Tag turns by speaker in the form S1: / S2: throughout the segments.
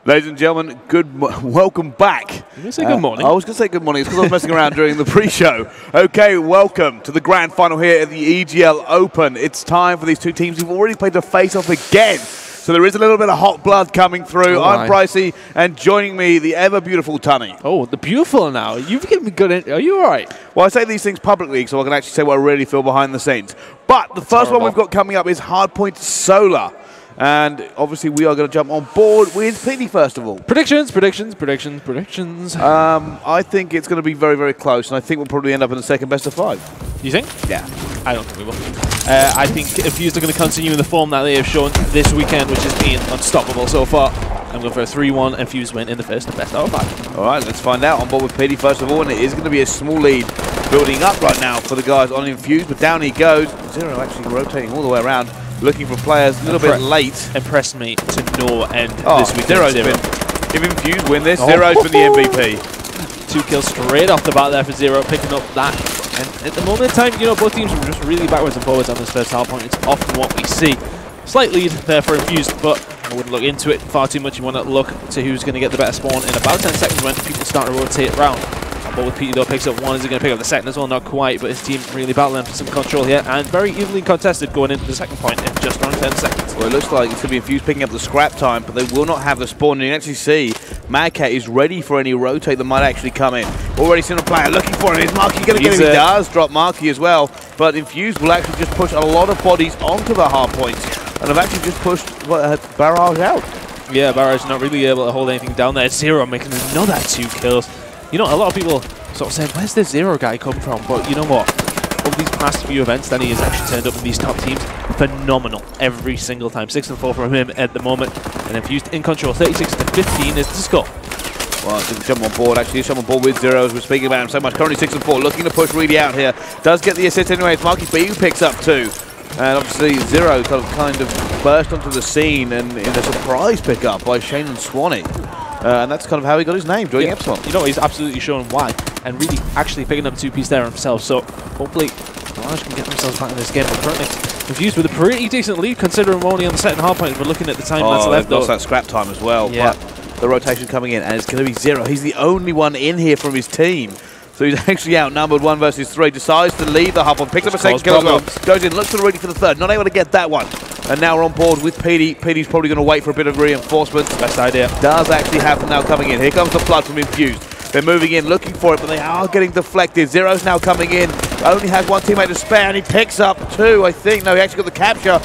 S1: Ladies and gentlemen, welcome back.
S2: You going to say good morning?
S1: I was going to say good morning. It's because I was messing around during the pre-show. Okay, welcome to the grand final here at the EGL Open. It's time for these two teams who've already played the face-off again. So there is a little bit of hot blood coming through.
S2: Oh,
S1: I'm Pricey, and joining me, the ever-beautiful Tunny.
S2: Oh, the beautiful now. You've given me good... Are you all right?
S1: Well, I say these things publicly so I can actually say what I really feel behind the scenes. But the first one we've got coming up is Hardpoint Solar. And obviously we are going to jump on board with Petey first of all.
S2: Predictions.
S1: I think it's going to be very, very close, and I think we'll probably end up in the second best of 5.
S2: You think?
S1: Yeah.
S2: I don't think we will. I think Infused are going to continue in the form that they have shown this weekend, which has been unstoppable so far. I'm going for a 3-1 Infused win in the first best out of 5.
S1: All right, let's find out. On board with Petey first of all, and it is going to be a small lead building up right now for the guys on Infused, but down he goes. Zero actually rotating all the way around, looking for players a little bit late.
S2: Impressed me to no end this weekend.
S1: Zero's been, if Infused win this, Zero's been the MVP.
S2: 2 kills straight off the bat there for Zero, picking up that. And at the moment in time, you know, both teams are just really backwards and forwards on this first half point. It's often what we see. Slight lead there for Infused, but I wouldn't look into it far too much. You want to look to who's going to get the better spawn in about 10 seconds when people start to rotate around. But with Petey though picks up one, is he going to pick up the second as well? Not quite, but his team really battling for some control here, and very evenly contested going into the second point in just around 10 seconds. Well,
S1: it looks like it's going to be Infused picking up the scrap time, but they will not have the spawn. And you can actually see Madcat is ready for any rotate that might actually come in. Already seen a player looking for him. Is Marky going to get him? He does drop Marky as well, but Infused will actually just push a lot of bodies onto the hard points, and have actually just pushed Barrage out.
S2: Yeah, Barrage not really able to hold anything down there. Zero making another 2 kills. You know, a lot of people sort of saying, where's this Zero guy come from? But you know what? Over these past few events that he has actually turned up in these top teams, phenomenal every single time. 6-4 from him at the moment, and Infused in control. 36-15 is the score.
S1: Well, he's jump on board. Actually, he's jump on board with Zero as we're speaking about him so much. Currently 6-4, looking to push Reedy out here. Does get the assist anyway. It's Marky B who picks up 2. And obviously Zero kind of burst onto the scene and in a surprise pickup by Shane and Swanee. And that's kind of how he got his name, joining Epsilon.
S2: You know, he's absolutely shown why, and really actually picking up 2 pieces there himself. So hopefully Barrage can get themselves back in this game. But currently Infused with a pretty decent lead, considering we're only on the second half point. We're looking at the time that's left.
S1: Lost that scrap time as well. Yeah. But the rotation coming in, and it's going to be Zero. He's the only one in here from his team. So he's actually outnumbered 1 versus 3. Decides to leave the Hauppauge, picks up a second kill as well. Goes in, looks for Reedy for the third. Not able to get that one. And now we're on board with Petey. Petey's probably going to wait for a bit of reinforcement.
S2: Best idea.
S1: Does actually happen now coming in. Here comes the flood from Infused. They're moving in, looking for it, but they are getting deflected. Zero's now coming in. Only has 1 teammate to spare, and he picks up 2, I think. No, he actually got the capture.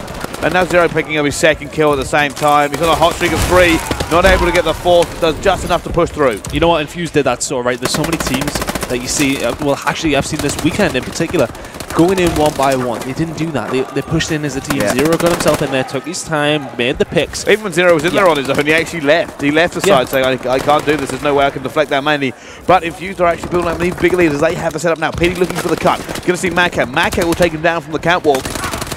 S1: And now Zero picking up his second kill at the same time. He's on a hot streak of 3. Not able to get the 4th. Does just enough to push through.
S2: You know what? Infused did that so right. There's so many teams that you see. Well, actually, I've seen this weekend in particular, going in 1 by 1. They didn't do that. They pushed in as a team. Zero got himself in there, took his time, made the picks.
S1: Even when Zero was in there on his own, he actually left. He left the side saying, I can't do this. There's no way I can deflect that mainly. But Infused are actually building up these big leaders. They have the setup now. Petey looking for the cut. Going to see Madcat. Madcat will take him down from the catwalk.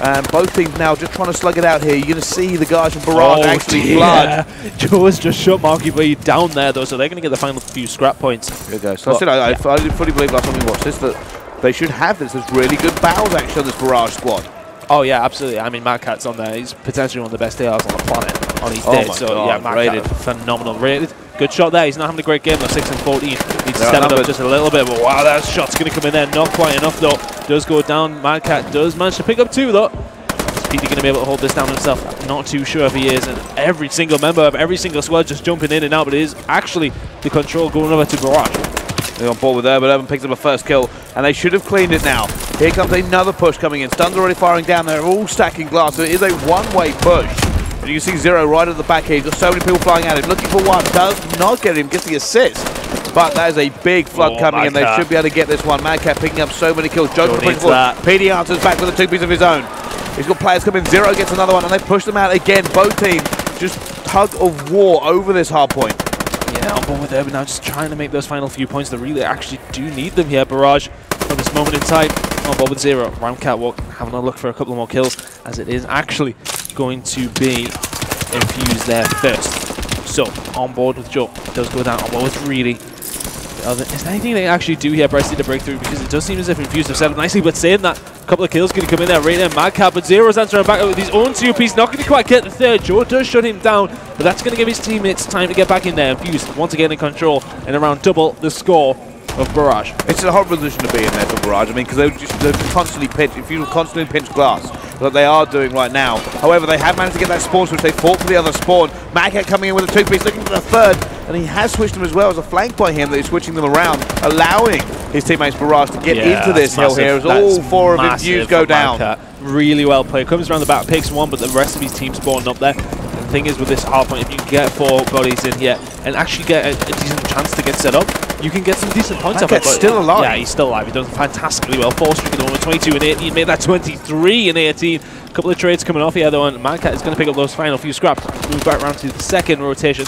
S1: And both teams now just trying to slug it out here. You're going to see the guys from Barrage actually flood.
S2: Joe has just shut Marky B down there, though, so they're going to get the final few scrap points.
S1: There you go. So I fully believe last time we watched this that they should have this. There's really good battles actually on this Barrage squad.
S2: Oh, yeah, absolutely. I mean, Madcat's on there. He's potentially one of the best ARs on the planet on his day. So, God, yeah, Madcat, phenomenal. Rated. Good shot there. He's not having a great game, though. 6-14. Needs to step it up just a little bit. But wow, that shot's going to come in there. Not quite enough, though. Does go down. Madcat does manage to pick up 2, though. Is Petey going to be able to hold this down himself? Not too sure if he is. And every single member of every single squad just jumping in and out. But it is actually the control going over to Barrage.
S1: They're on board with there, but Urban picks up a first kill, and they should have cleaned it now. Here comes another push coming in. Stuns already firing down. They're all stacking glass, so it is a one-way push. And you can see Zero right at the back here. He's got so many people flying at him, looking for one. Does not get him, gets the assist. But that is a big flood coming in. They should be able to get this one. Madcat picking up so many kills. Joker pushing forward. Petey answers back with a 2-piece of his own. He's got players coming. Zero gets another one, and they push them out again. Both teams just tug of war over this hard point.
S2: Yeah, on board with Urban now, just trying to make those final few points. They really actually do need them here. Barrage at this moment in time. On board with Zero. Round catwalk, having a look for a couple more kills, as it is actually going to be Infused there first. So, on board with Joe. Does go down. On board with Reedy. Is there anything they actually do here, Bryce, to break through? Because it does seem as if Infused have set up nicely, but saying that, couple of kills going to come in there right there. Madcap, but Zero's answering back with his own 2-piece. Not going to quite get the third. Joe does shut him down, but that's going to give his teammates time to get back in there. Infused once again in control and around double the score of Barrage.
S1: It's a horrible position to be in there for Barrage. I mean, because they're constantly pinch. If you constantly pinch glass, that they are doing right now. However, they have managed to get that spawn switch. They fought for the other spawn. Madcap coming in with a 2-piece, looking for the third, and he has switched them as well as a flank by him that is switching them around, allowing his teammates Barrage to get into this hill here as all 4 of Infused go down.
S2: Madcap. Really well played. Comes around the back, picks one, but the rest of his team spawned up there. The thing is with this Hauppauge, if you can get 4 bodies in here and actually get a decent chance to get set up, you can get some decent points off it.
S1: Still alive.
S2: Yeah, he's still alive. He does fantastically well. 4 streak at the moment, 22 and 18, made that 23 and 18. A couple of trades coming off here though, and Madcap is going to pick up those final few scraps. Move back around to the second rotation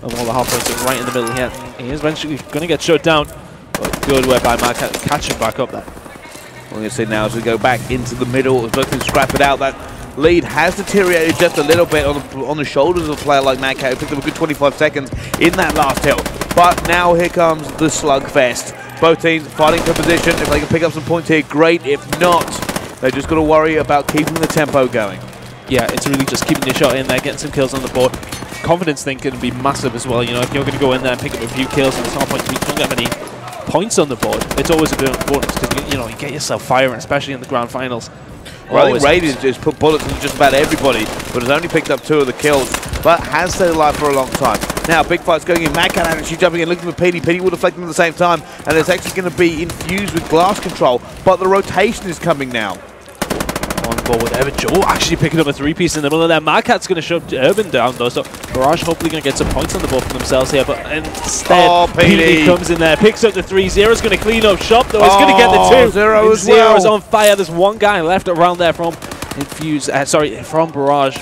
S2: of all the Hauppauges right in the middle here. He is eventually going to get shut down, but good work by Madcap to catch him back up there.
S1: What we're going to see now as we go back into the middle, looking to scrap it out. That lead has deteriorated just a little bit on the shoulders of a player like Madcap, who picked up a good 25 seconds in that last hill. But now here comes the slugfest. Both teams fighting for position. If they can pick up some points here, great. If not, they're just got to worry about keeping the tempo going.
S2: Yeah, it's really just keeping your shot in there, getting some kills on the board. Confidence thing can be massive as well. You know, if you're going to go in there and pick up a few kills at some point, you don't get many points on the board. It's always a bit important because you get yourself firing, especially in the grand finals.
S1: Well, I think Raid has just put bullets into just about everybody, but has only picked up 2 of the kills, but has stayed alive for a long time. Now, big fight's going in. Madcap actually jumping in, looking for Petey. Petey will deflect him at the same time, and it's actually going to be infused with glass control, but the rotation is coming now.
S2: On board with Evan. Joe actually picking up a 3-piece in the middle of there. Madcap's going to shove Urban down though, so Barrage hopefully going to get some points on the board for themselves here, but instead Petey comes in there, picks up the 3. Zero's going to clean up shop though. He's going to get the 2.
S1: Zero as well.
S2: Zero's on fire. There's one guy left around there from Infused. From Barrage.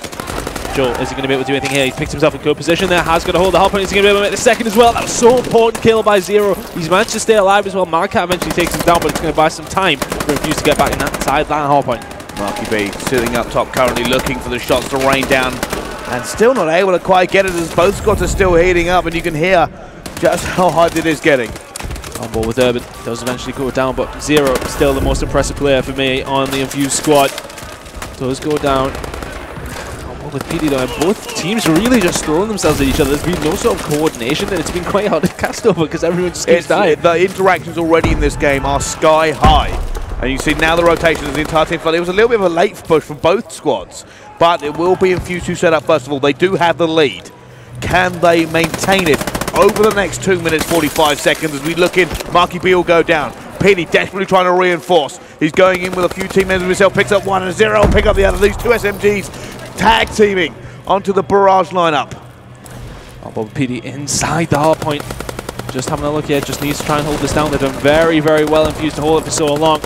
S2: Joe, is he going to be able to do anything here? He picked himself in good position there. Has got to hold the Hauppauge. He's going to be able to make the second as well. That was so important kill by Zero. He's managed to stay alive as well. Madcap eventually takes him down, but it's going to buy some time for Infused to get back inside that Hauppauge.
S1: Marky B sitting up top, currently looking for the shots to rain down, and still not able to quite get it as both squads are still heating up, and you can hear just how hard it is getting.
S2: On board with Urban, does eventually go down, but Zero still the most impressive player for me on the Infused squad. Does go down. On board with PD though, and both teams really just throwing themselves at each other. There's been no sort of coordination, and it's been quite hard to cast over because everyone just keeps dying.
S1: The interactions already in this game are sky high. And you see now the rotation of the entire team. It was a little bit of a late push from both squads, but it will be Infused who set up first of all. They do have the lead. Can they maintain it over the next 2 minutes 45 seconds as we look in? Marky B will go down. Penny desperately trying to reinforce. He's going in with a few team members himself. Picks up 1 and Zero. Pick up the other. These 2 SMGs tag teaming onto the Barrage lineup.
S2: Bob PD inside the hard point. Just having a look here. Just needs to try and hold this down. They've done very, very well Infused to hold it for so long.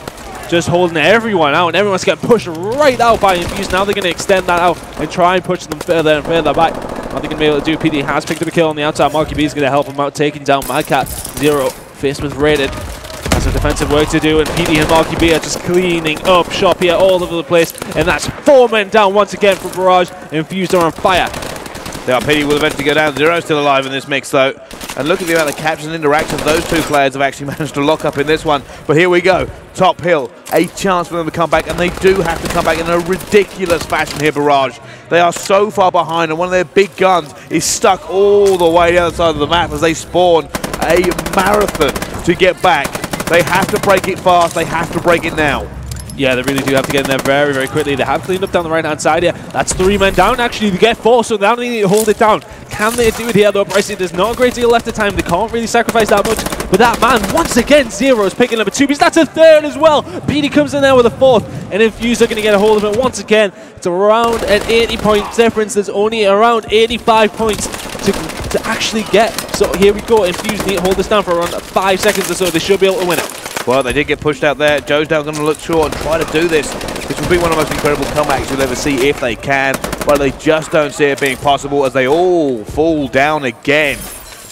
S2: Just holding everyone out, and everyone's getting pushed right out by Infused. Now they're going to extend that out and try and push them further and further back. What they're going to be able to do, PD has picked up a kill on the outside. Marky B is going to help him out, taking down Madcap. Zero, faced with Rated. Has some defensive work to do, and PD and Marky B are just cleaning up shop here all over the place. And that's 4 men down once again for Barrage. Infused are on fire.
S1: PD will eventually go down. Zero still alive in this mix though. And look at the amount of captures and interactions those 2 players have actually managed to lock up in this one. But here we go. Top hill. A chance for them to come back. And they do have to come back in a ridiculous fashion here, Barrage. They are so far behind. And one of their big guns is stuck all the way the other side of the map as they spawn a marathon to get back. They have to break it fast. They have to break it now.
S2: Yeah, they really do have to get in there very, very quickly. They have cleaned up down the right-hand side here. That's 3 men down, actually. They get 4, so now they need to hold it down. Can they do it here, though? Bryce, there's not a great deal left of time. They can't really sacrifice that much. But that man, once again, Zero is picking up a 2-piece. That's a 3rd as well. PD comes in there with a 4th. And Infused are going to get a hold of it once again. It's around an 80-point difference. There's only around 85 points to actually get. So here we go. Infused need to hold this down for around 5 seconds or so. They should be able to win it.
S1: Well, they did get pushed out there. Joe's now going to look short and try to do this. This will be one of the most incredible comebacks you'll ever see if they can. But they just don't see it being possible as they all fall down again.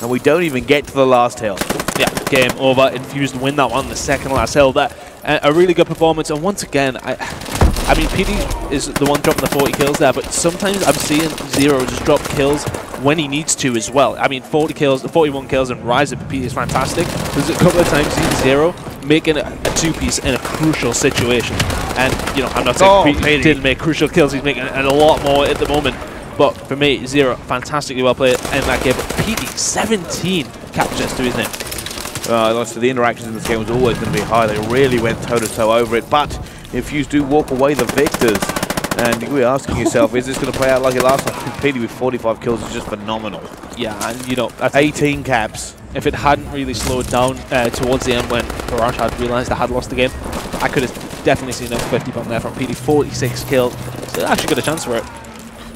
S1: And we don't even get to the last hill.
S2: Yeah, game over. Infused win that one, the second last hill. That a really good performance. And once again, I mean, PD is the one dropping the 40 kills there, but sometimes I'm seeing Zero just drop kills when he needs to as well. I mean, 40 kills, 41 kills and Rise of PT is fantastic. There's a couple of times he's Zero making a two-piece in a crucial situation. And, you know, I'm not saying PT didn't make crucial kills, he's making a lot more at the moment. But for me, Zero, fantastically well played in that game. PT, 17 captures to his name.
S1: So the interactions in this game was always going to be high. They really went toe-to-toe over it. But Infused do walk away the victors. And you're asking yourself, is this going to play out like it last time? PD with 45 kills is just phenomenal.
S2: Yeah, and you know,
S1: 18 caps.
S2: If it hadn't really slowed down towards the end when Barrage had realised I had lost the game, I could have definitely seen a 50 bomb there from PD. 46 kills. So actually got a chance for it.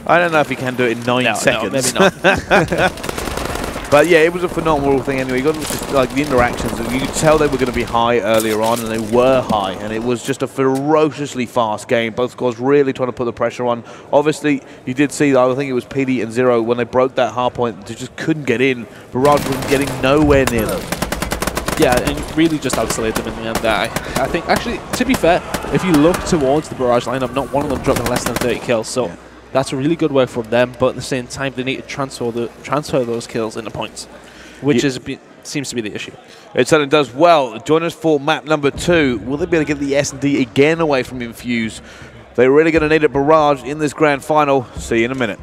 S1: I don't know if he can do it in 9 seconds.
S2: No, maybe not.
S1: But yeah, it was a phenomenal thing anyway. You got just like the interactions. You could tell they were going to be high earlier on, and they were high. And it was just a ferociously fast game. Both squads really trying to put the pressure on. Obviously, you did see, I think it was PD and Zero, when they broke that hard point, they just couldn't get in. Barrage was getting nowhere near them.
S2: Yeah, and really just outslayed them in the end there. I think, actually, to be fair, if you look towards the Barrage lineup, not one of them dropping less than 30 kills. So. Yeah. That's a really good work from them, but at the same time, they need to transfer those kills into points, which seems to be the issue.
S1: It certainly does. Well, join us for map number 2. Will they be able to get the S&D again away from Infused? They're really going to need it. Barrage in this grand final. See you in a minute.